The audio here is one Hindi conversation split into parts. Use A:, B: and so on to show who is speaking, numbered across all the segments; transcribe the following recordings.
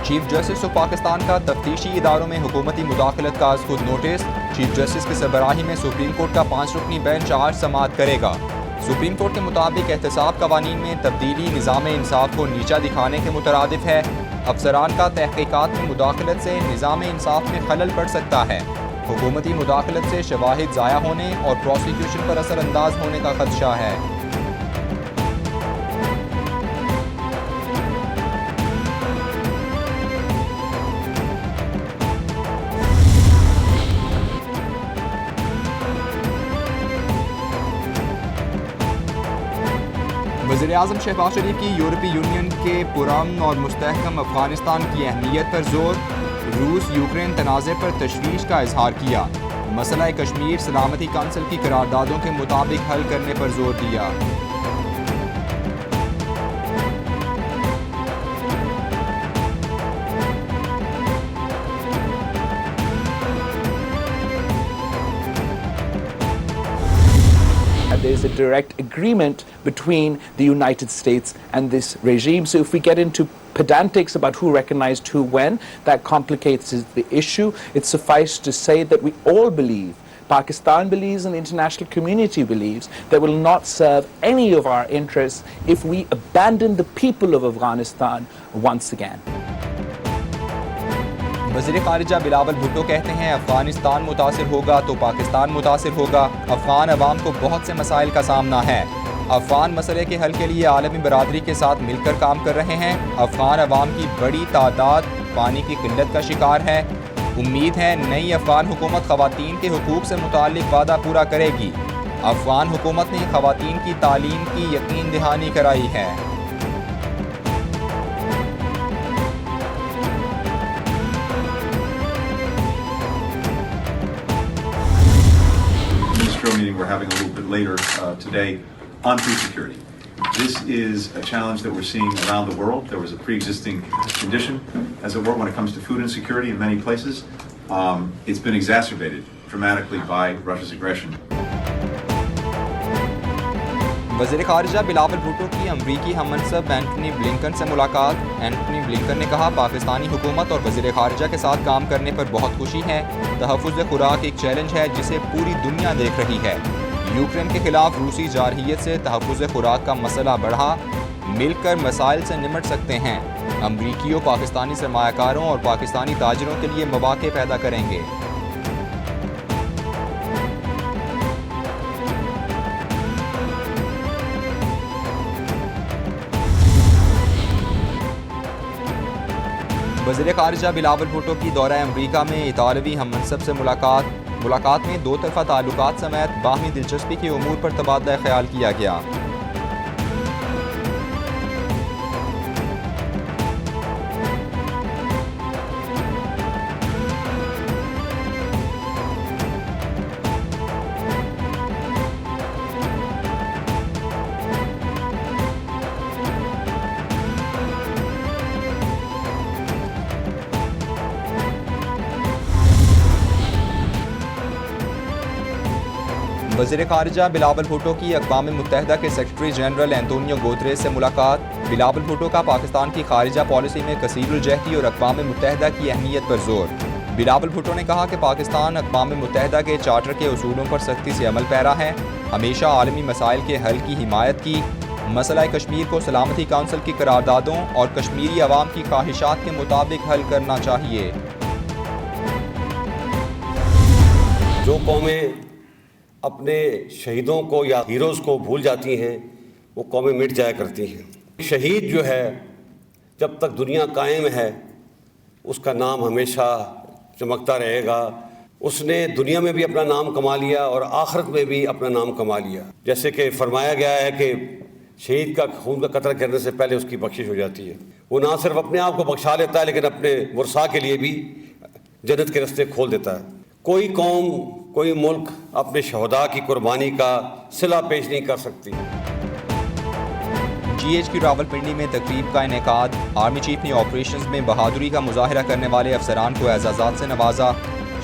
A: चीफ जस्टिस ऑफ पाकिस्तान का तफ्तीशी इदारों में हुकूमती मुदाखलत का खुद नोटिस। चीफ जस्टिस की सरबराही में सुप्रीम कोर्ट का 5 रुकनी बेंच आज समाअत करेगा। सुप्रीम कोर्ट के मुताबिक एहतसाब कवानीन में तब्दीली निज़ाम इंसाफ को नीचा दिखाने के मुतरादिफ है। अफसरान का तहकीकात में मुदाखलत से निज़ाम इंसाफ में खलल पड़ सकता है। हुकूमती मुदाखलत से शवाहिद ज़ाया होने और प्रोसिक्यूशन पर असरअंदाज होने का खदशा है। वज़ीर-ए-आज़म शहबाज शरीफ की यूरोपीय यूनियन के पुरअमन और मुस्तहकम अफगानिस्तान की अहमियत पर जोर। रूस यूक्रेन तनाज़े पर तशवीश का इजहार किया। मसला कश्मीर सलामती काउंसिल की करारदादों के मुताबिक हल करने पर जोर दिया।
B: There is a direct agreement between the United States and this regime. So if we get into pedantics about who recognized who when, that complicates the issue. It's suffice to say that we all believe, Pakistan believes and the international community believes, that will not serve any of our interests if we abandon the people of Afghanistan once again.
A: वज़ीर ख़ारिजा बिलावल भुट्टो कहते हैं अफगानिस्तान मुतासिर होगा तो पाकिस्तान मुतासिर होगा। अफगान अवाम को बहुत से मसाइल का सामना है। अफगान मसले के हल के लिए आलमी बरादरी के साथ मिलकर काम कर रहे हैं। अफगान अवाम की बड़ी तादाद पानी की किल्लत का शिकार है। उम्मीद है नई अफगान हुकूमत ख़वातीन के हुकूक से मुताल्लिक वादा पूरा करेगी। अफगान हुकूमत ने ख़वातीन की तालीम की यकीन दहानी कराई है।
C: Meeting we're having a little bit later today on food security. This is a challenge that we're seeing around the world. There was a pre-existing condition, as it were, when it comes to food insecurity in many places. It's been exacerbated dramatically by Russia's aggression.
A: वज़ीर ख़ारिजा बिलावल भुट्टो की अमरीकी हममनसब एंटनी ब्लिंकन से मुलाकात। एंटनी ब्लिंकन ने कहा पाकिस्तानी हुकूमत और वज़ीर ख़ारिजा के साथ काम करने पर बहुत खुशी है। तहफ़्फ़ुज़ खुराक एक चैलेंज है जिसे पूरी दुनिया देख रही है। यूक्रेन के खिलाफ रूसी जारहियत से तहफ़्फ़ुज़ खुराक का मसला बढ़ा। मिलकर मसाइल से निमट सकते हैं। अमरीकियों पाकिस्तानी सरमायाकारों और पाकिस्तानी ताजिरों के लिए मौक़े पैदा करेंगे। वज़ीर ख़ारिजा बिलावल भुट्टो की दौरा अमरीका में इतालवी हममनसब से मुलाकात में दो तरफ़ा ताल्लुकात समेत बाहमी दिलचस्पी के उमूर पर तबादला ख्याल किया गया। वज़ीर ख़ारिजा बिलावल भुट्टो की अक़वाम मुत्तहिदा के सेक्रेटरी जनरल एंटोनियो गुतेरेस से मुलाकात। बिलावल भुट्टो का पाकिस्तान की ख़ारिजा पॉलिसी में कसीरुल-जहदी और अक़वाम मुत्तहिदा की अहमियत पर जोर। बिलावल भुट्टो ने कहा कि पाकिस्तान अक़वाम मुत्तहिदा के चार्टर के उसूलों पर सख्ती से अमल पैरा है। हमेशा आलमी मसाइल के हल की हिमायत की। मसला कश्मीर को सलामती काउंसिल की करारदादों और कश्मीरी अवाम की ख्वाहिशात के मुताबिक हल करना चाहिए।
D: जो कौमें अपने शहीदों को या हीरोज़ को भूल जाती हैं वो कौमें मिट जाया करती हैं। शहीद जो है जब तक दुनिया कायम है उसका नाम हमेशा चमकता रहेगा। उसने दुनिया में भी अपना नाम कमा लिया और आखिरत में भी अपना नाम कमा लिया। जैसे कि फरमाया गया है कि शहीद का खून का कतरा करने से पहले उसकी बख्शिश हो जाती है। वो ना सिर्फ अपने आप को बख्शा लेता है लेकिन अपने वर्सा के लिए भी जन्नत के रास्ते खोल देता है। कोई कौम कोई मुल्क अपने शहदा की कुर्बानी का सिला पेश नहीं कर सकती।
A: GHQ रावलपिंडी में तकरीब का इनेकाद। आर्मी चीफ ने ऑपरेशंस में बहादुरी का मुजाहिरा करने वाले अफसरान को एजाज़ात से नवाजा।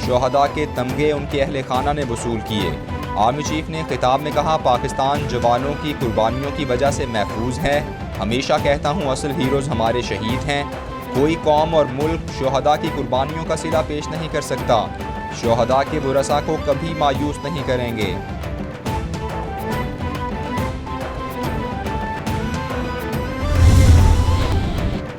A: शहदा के तमगे उनके अहले खाना ने वसूल किए। आर्मी चीफ ने खिताब में कहा पाकिस्तान जवानों की कुर्बानियों की वजह से महफूज है। हमेशा कहता हूँ असल हीरोज़ हमारे शहीद हैं। कोई कौम और मुल्क शुहदा की कुर्बानियों का सिला पेश नहीं कर सकता। शुहदा के वरसा को कभी मायूस नहीं करेंगे।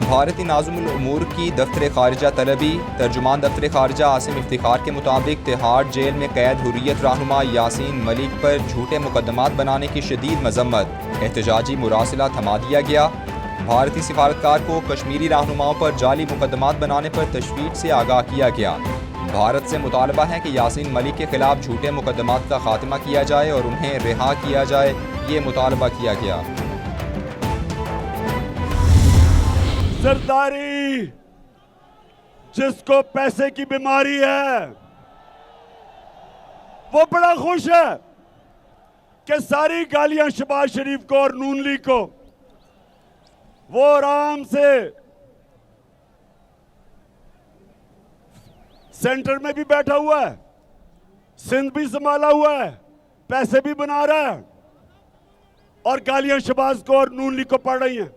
A: भारतीय नाज़िमुल उमूर की दफ्तर खारिजा तलबी। तर्जुमान दफ्तर खारिजा आसिम इफ्तिखार के मुताबिक तिहाड़ जेल में कैद हुर्रियत रहनुमा यासीन मलिक पर झूठे मुकदमात बनाने की शदीद मजम्मत। एहतजाजी मुरासिला थमा दिया गया। भारतीय सिफारतकार को कश्मीरी रहनुमाओं पर जाली मुकदमात बनाने पर तशवीश से आगाह किया गया। भारत से मुतालबा है कि यासीन मलिक के खिलाफ झूठे मुकदमात का खात्मा किया जाए और उन्हें रिहा किया जाए, ये मुतालबा किया गया।
E: जरदारी जिसको पैसे की बीमारी है वो बड़ा खुश है कि सारी गालियां शहबाज शरीफ को और नून लीग को, वो आराम से सेंटर में भी बैठा हुआ है, सिंध भी संभाला हुआ है, पैसे भी बना रहा है और गालियां शहबाज को और नून लीग को पड़ रही हैं।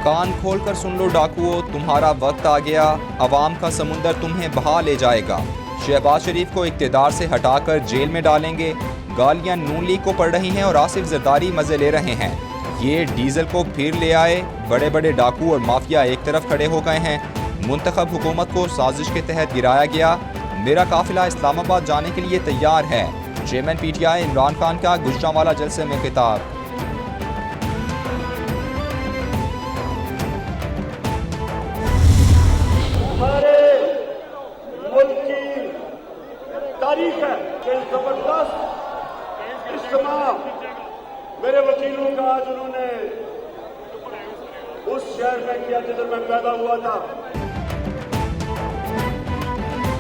A: कान खोलकर सुन लो डाकुओ, तुम्हारा वक्त आ गया। अवाम का समुंदर तुम्हें बहा ले जाएगा। शहबाज शरीफ को इक्तिदार से हटाकर जेल में डालेंगे। गालियां नून लीग को पड़ रही हैं और आसिफ जरदारी मजे ले रहे हैं। ये डीजल को फिर ले आए। बड़े बड़े डाकू और माफिया एक तरफ खड़े हो गए हैं। मुंतखब हुकूमत को साजिश के तहत गिराया गया। मेरा काफिला इस्लामाबाद जाने के लिए तैयार है। चेयरमैन पीटीआई इमरान खान का गुजरांवाला जलसे में खिताब।
E: हमारे मुल्क की तारीख है कि जबरदस्त इज्तिमा मेरे वकीलों का आज उन्होंने उस शहर में किया जिधर मैं पैदा हुआ था।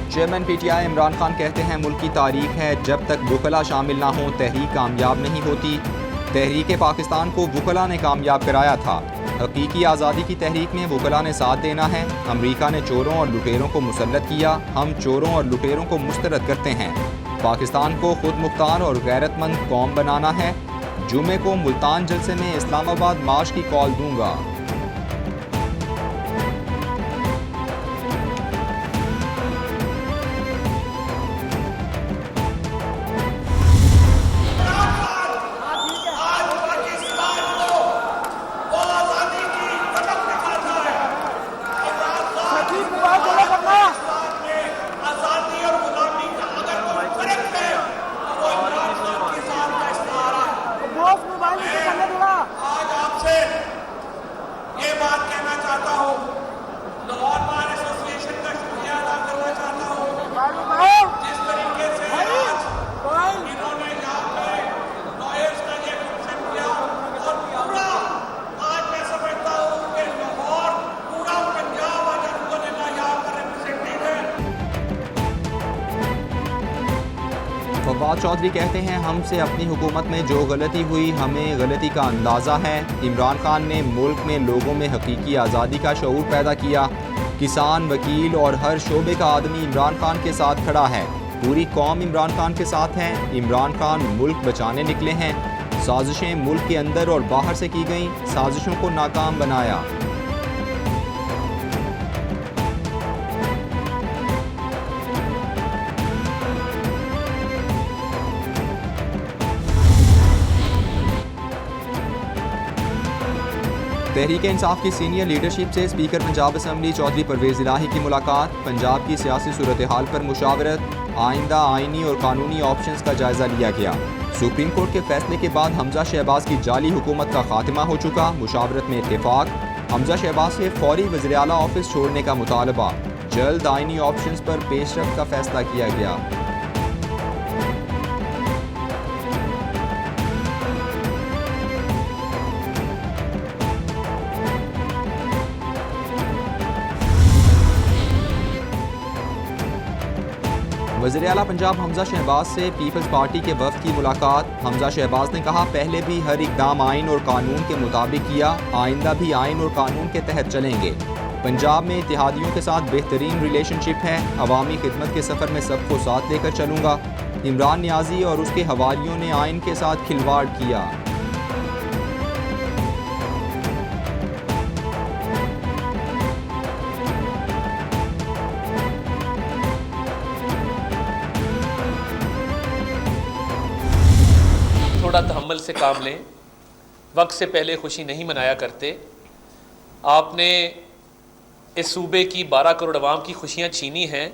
A: चेयरमैन पीटीआई इमरान खान कहते हैं मुल्क की तारीख है, जब तक वुकला शामिल ना हो तहरीक कामयाब नहीं होती। तहरीक पाकिस्तान को वुकला ने कामयाब कराया था। हकीकी आज़ादी की तहरीक में वुकला ने साथ देना है। अमरीका ने चोरों और लुटेरों को मुसल्लत किया, हम चोरों और लुटेरों को मुस्तरद करते हैं। पाकिस्तान को खुद मुख्तार और गैरतमंद कौम बनाना है। जुमे को मुल्तान जलसे में इस्लामाबाद मार्च की कॉल दूंगा। फवाद चौधरी कहते हैं हमसे अपनी हुकूमत में जो गलती हुई हमें गलती का अंदाज़ा है। इमरान खान ने मुल्क में लोगों में हकीकी आज़ादी का शऊर पैदा किया। किसान, वकील और हर शोबे का आदमी इमरान खान के साथ खड़ा है। पूरी कौम इमरान खान के साथ है। इमरान खान मुल्क बचाने निकले हैं। साजिशें मुल्क के अंदर और बाहर से की गईं, साजिशों को नाकाम बनाया। तहरीक इंसाफ की सीनियर लीडरशिप से स्पीकर पंजाब असम्बली चौधरी परवेज़ इलाही की मुलाकात। पंजाब की सियासी सूरत हाल पर मुशावरत। आइंदा आइनी और कानूनी ऑप्शंस का जायजा लिया गया। सुप्रीम कोर्ट के फैसले के बाद हमजा शहबाज की जाली हुकूमत का खात्मा हो चुका। मुशावरत में इत्तेफाक। हमजा शहबाज से फौरी वज़ीर आला ऑफिस छोड़ने का मुतालबा। जल्द आइनी ऑप्शंस पर पेशरफ का फैसला किया गया। वज़ीर आला पंजाब हमजा शहबाज से पीपल्स पार्टी के वफ़द की मुलाकात। हमजा शहबाज ने कहा पहले भी हर इकदाम आइन और कानून के मुताबिक किया, आइंदा भी आइन और कानून के तहत चलेंगे। पंजाब में इत्तेहादियों के साथ बेहतरीन रिलेशनशिप है। अवामी खिदमत के सफ़र में सबको साथ लेकर चलूँगा। इमरान नियाज़ी और उसके हवारियों ने आइन के साथ खिलवाड़ किया।
F: थोड़ा तहम्मुल से काम लें। वक्त से पहले खुशी नहीं मनाया करते। आपने इस सूबे की 12 करोड़ अवाम की खुशियाँ छीनी हैं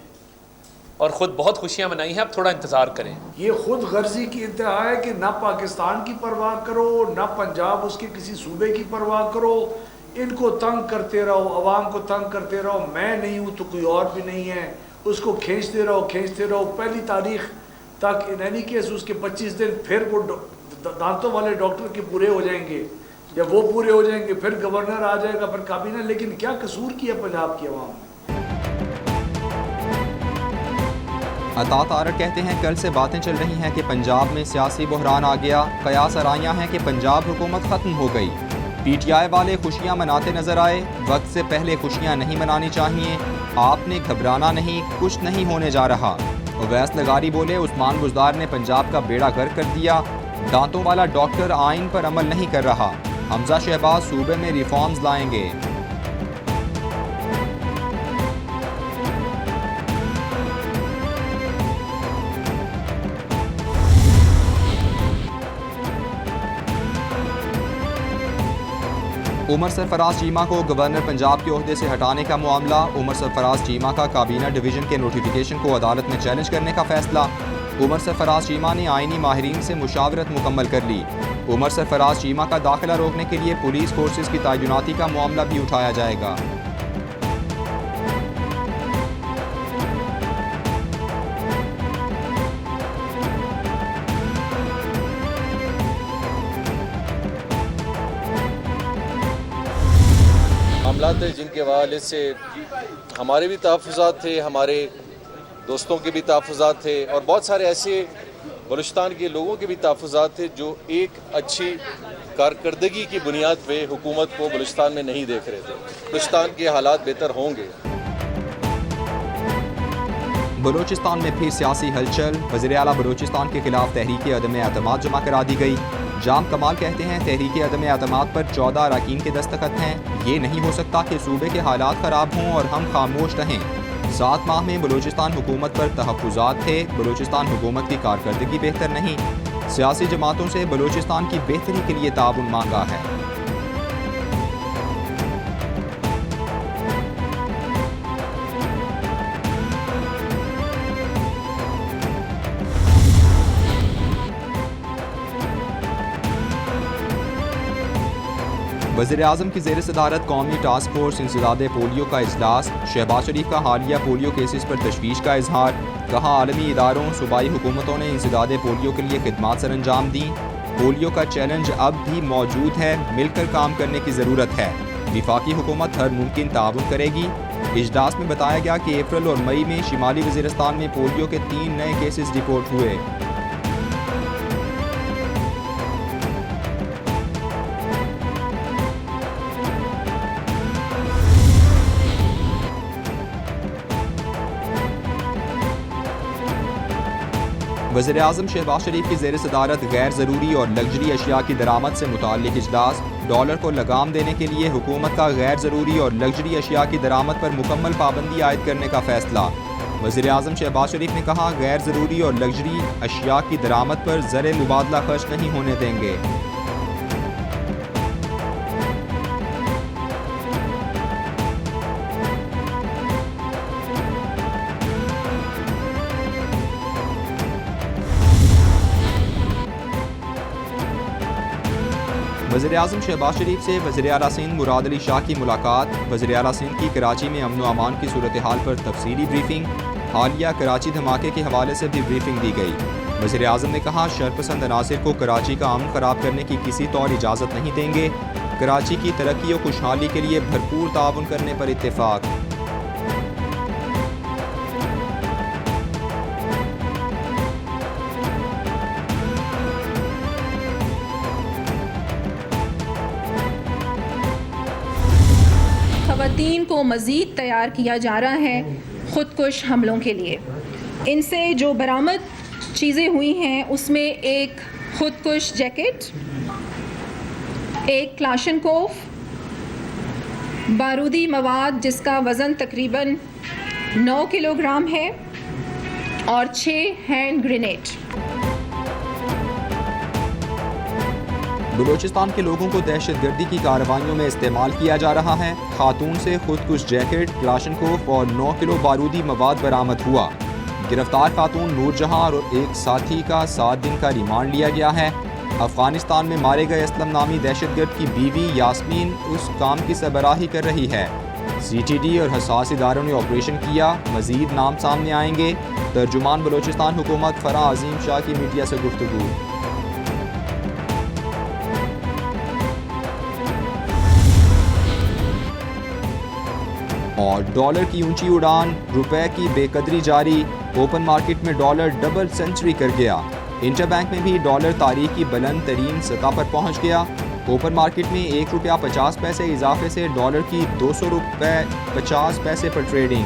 F: और ख़ुद बहुत खुशियाँ मनाई हैं। अब थोड़ा इंतज़ार करें।
G: ये खुद गर्जी की इंतहा है कि ना पाकिस्तान की परवाह करो, ना पंजाब उसके किसी सूबे की परवाह करो, इनको तंग करते रहो, अवाम को तंग करते रहो। मैं नहीं हूँ तो कोई और भी नहीं है, उसको खींचते रहो। पहली तारीख तक इन एनी केस उसके 25 दिन फिर वो दांतों वाले डॉक्टर के पूरे हो जाएंगे। जब वो पूरे हो जाएंगे फिर गवर्नर आ जाएगा, फिर काबीना। लेकिन क्या कसूर किया पंजाब की अवाम ने?
A: अता तारक कहते हैं कल से बातें चल रही हैं कि पंजाब में सियासी बहरान आ गया। कयास आराइयाँ हैं कि पंजाब हुकूमत ख़त्म हो गई। PTI वाले खुशियाँ मनाते नजर आए। वक्त से पहले खुशियाँ नहीं मनानी चाहिए। आपने घबराना नहीं, कुछ नहीं होने जा रहा। उवैस लगारी बोले उस्मान बुज़दार ने पंजाब का बेड़ा गर्क कर दिया। दांतों वाला डॉक्टर आइन पर अमल नहीं कर रहा। हमजा शहबाज सूबे में रिफॉर्म्स लाएंगे। उमर सरफराज चीमा को गवर्नर पंजाब के ओहदे से हटाने का मामला। उमर सरफराज चीमा का काबीना डिवीज़न के नोटिफिकेशन को अदालत में चैलेंज करने का फैसला। उमर सरफराज चीमा ने आइनी माहिरीन से मुशावरत मुकम्मल कर ली। उमर सरफराज चीमा का दाखिला रोकने के लिए पुलिस फोर्सेस की तैनाती का मामला भी उठाया जाएगा।
H: मामला थे जिनके हवाले से हमारे भी तहफ़्फ़ुज़ात थे, हमारे दोस्तों के भी तहफ़्फ़ुज़ात थे और बहुत सारे ऐसे बलूचिस्तान के लोगों के भी तहफ़्फ़ुज़ात थे जो एक अच्छी कारकर्दगी की बुनियाद पे हुकूमत को बलूचिस्तान में नहीं देख रहे थे। बलूचिस्तान के हालात बेहतर होंगे।
A: बलूचिस्तान में फिर सियासी हलचल। वज़ीर आला बलूचिस्तान के खिलाफ तहरीक अदम एतमाद जमा करा दी गई। जाम कमाल कहते हैं तहरीक अदम एतमाद पर 14 अरकान के दस्तखत हैं। ये नहीं हो सकता कि सूबे के हालात ख़राब हों और हम खामोश रहें। 7 माह में बलूचिस्तान हुकूमत पर तहफ़्फ़ुज़ात थे। बलूचिस्तान हुकूमत की कारकर्दगी बेहतर नहीं। सियासी जमातों से बलूचिस्तान की बेहतरी के लिए ताउन मांगा है। वज़ीर-ए-आज़म की ज़ेर सदारत कौमी टास्क फोर्स इंसदादे पोलियो का इजलास। शहबाज शरीफ का हालिया पोलियो केसेस पर तशवीश का इजहार। कहा आलमी इदारों सूबाई हुकूमतों ने इंसदादे पोलियो के लिए खिदमात सर अंजाम दी। पोलियो का चैलेंज अब भी मौजूद है, मिलकर काम करने की ज़रूरत है। वफाकी हुकूमत हर मुमकिन ताउन करेगी। इजलास में बताया गया कि अप्रैल और मई में शिमाली वज़ीरिस्तान में पोलियो के 3 नए केसेस रिपोर्ट हुए। वज़ीर-ए-आज़म शहबाज शरीफ की ज़ेर सदारत गैर ज़रूरी और लग्जरी अशिया की दरामद से मुताल्लिक़ इजलास। डॉलर को लगाम देने के लिए हुकूमत का गैर ज़रूरी और लग्जरी अशिया की दरामद पर मुकम्मल पाबंदी आयद करने का फ़ैसला। वज़ीर-ए-आज़म शहबाज शरीफ ने कहा गैर ज़रूरी और लग्जरी अशिया की दरामद पर ज़र मुबादला खर्च नहीं होने देंगे। वज़ीर-ए-आज़म शहबाज शरीफ से वज़ीर आला सिंध मुराद अली शाह की मुलाकात। वज़ीर आला सिंध की कराची में अमन व अमान की सूरत हाल पर तफसीली ब्रीफिंग। हालिया कराची धमाके के हवाले से भी ब्रीफिंग दी गई। वज़ीर-ए-आज़म ने कहा शरपसंद अनासिर को कराची का अमन ख़राब करने की किसी तौर इजाज़त नहीं देंगे। कराची की तरक्की और खुशहाली के लिए भरपूर ताउन करने पर इत्तेफाक।
I: ख़वातीन को मज़ीद तैयार किया जा रहा है ख़ुदकुश हमलों के लिए। इनसे जो बरामद चीज़ें हुई हैं उसमें एक ख़ुदकुश जैकेट, एक क्लाशनकोफ, बारूदी मवाद जिसका वज़न तकरीबन 9 किलोग्राम है और 6 हैंड ग्रेनेड।
A: बलूचिस्तान के लोगों को दहशतगर्दी की कार्रवाइयों में इस्तेमाल किया जा रहा है। खातून से खुदकुश जैकेट, क्लाशनकोफ और 9 किलो बारूदी मवाद बरामद हुआ। गिरफ्तार खातून नूरजहां और एक साथी का 7 दिन का रिमांड लिया गया है। अफगानिस्तान में मारे गए असलम नामी दहशतगर्द की बीवी यास्मीन उस काम की सरबराही कर रही है। CTD और हसास इदारों ने ऑपरेशन किया। मजीद नाम सामने आएंगे। तर्जुमान बलूचिस्तान हुकूमत फराह अजीम शाह की मीडिया से गुफ्तगू। और डॉलर की ऊंची उड़ान, रुपए की बेकदरी जारी। ओपन मार्केट में डॉलर डबल सेंचुरी कर गया। इंटरबैंक में भी डॉलर तारीख की बुलंद तरीन सतह पर पहुंच गया। ओपन मार्केट में ₹1.50 इजाफे से डॉलर की ₹200.50 पर ट्रेडिंग।